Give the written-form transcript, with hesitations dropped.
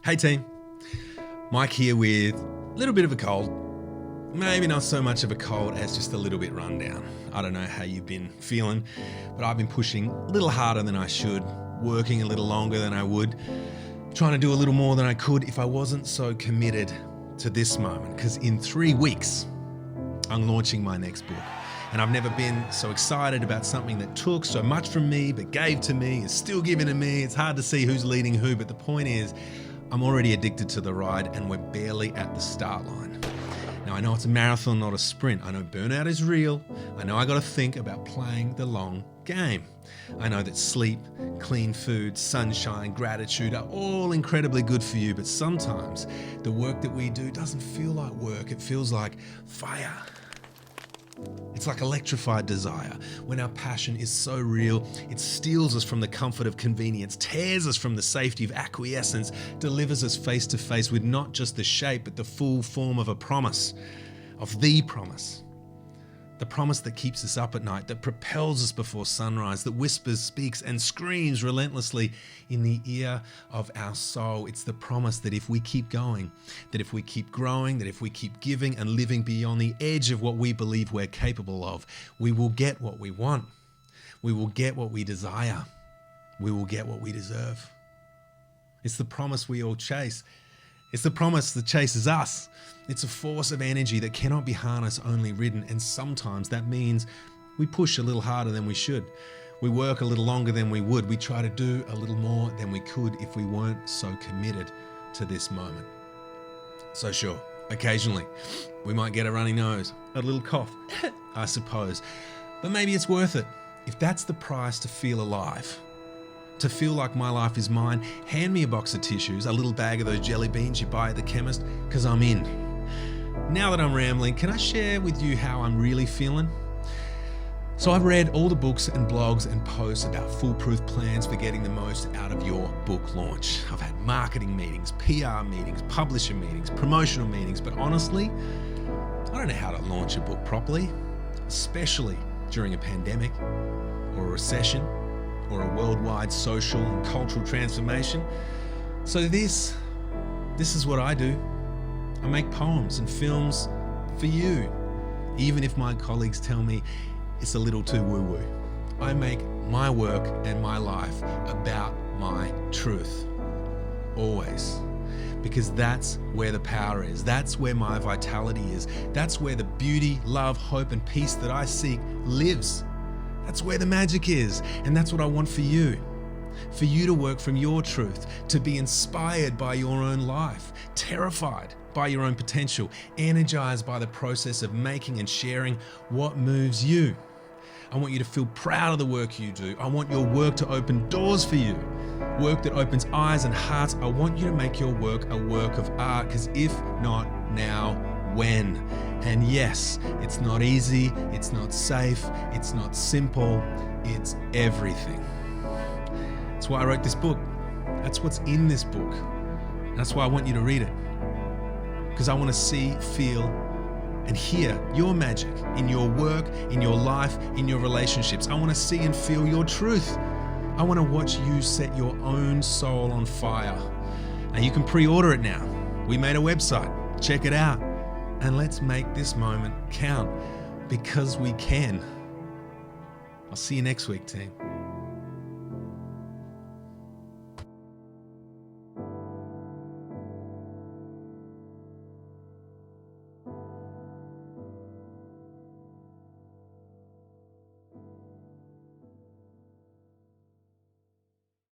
Hey team, Myke here with a little bit of a cold. Maybe not so much of a cold as just a little bit run down. I don't know how you've been feeling, but I've been pushing a little harder than I should, working a little longer than I would, trying to do a little more than I could if I wasn't so committed to this moment. Because in 3 weeks, I'm launching my next book. And I've never been so excited about something that took so much from me, but gave to me, is still giving to me. It's hard to see who's leading who, but the point is, I'm already addicted to the ride and we're barely at the start line. Now I know it's a marathon, not a sprint. I know burnout is real. I know I got to think about playing the long game. I know that sleep, clean food, sunshine, gratitude are all incredibly good for you, but sometimes the work that we do doesn't feel like work. It feels like fire. It's like electrified desire. When our passion is so real, it steals us from the comfort of convenience, tears us from the safety of acquiescence, delivers us face to face with not just the shape, but the full form of a promise, of the promise. The promise that keeps us up at night, that propels us before sunrise, that whispers, speaks, and screams relentlessly in the ear of our soul. It's the promise that if we keep going, that if we keep growing, that if we keep giving and living beyond the edge of what we believe we're capable of, we will get what we want. We will get what we desire. We will get what we deserve. It's the promise we all chase. It's the promise that chases us. It's a force of energy that cannot be harnessed, only ridden, and sometimes that means we push a little harder than we should. We work a little longer than we would. We try to do a little more than we could if we weren't so committed to this moment. So sure, occasionally we might get a runny nose, a little cough, I suppose, but maybe it's worth it. If that's the price to feel alive, to feel like my life is mine, hand me a box of tissues, a little bag of those jelly beans you buy at the chemist, because I'm in. Now that I'm rambling, can I share with you how I'm really feeling? So I've read all the books and blogs and posts about foolproof plans for getting the most out of your book launch. I've had marketing meetings, PR meetings, publisher meetings, promotional meetings, but honestly, I don't know how to launch a book properly, especially during a pandemic or a recession, or a worldwide social and cultural transformation. So this is what I do. I make poems and films for you, even if my colleagues tell me it's a little too woo-woo. I make my work and my life about my truth, always. Because that's where the power is. That's where my vitality is. That's where the beauty, love, hope, and peace that I seek lives. That's where the magic is, and that's what I want for you. For you to work from your truth, to be inspired by your own life, terrified by your own potential, energized by the process of making and sharing what moves you. I want you to feel proud of the work you do. I want your work to open doors for you, work that opens eyes and hearts. I want you to make your work a work of art, because if not now, when? And yes, it's not easy, it's not safe, it's not simple, it's everything. That's why I wrote this book. That's what's in this book. That's why I want you to read it. Because I want to see, feel, and hear your magic in your work, in your life, in your relationships. I want to see and feel your truth. I want to watch you set your own soul on fire. And you can pre-order it now. We made a website. Check it out. And let's make this moment count, because we can. I'll see you next week, team.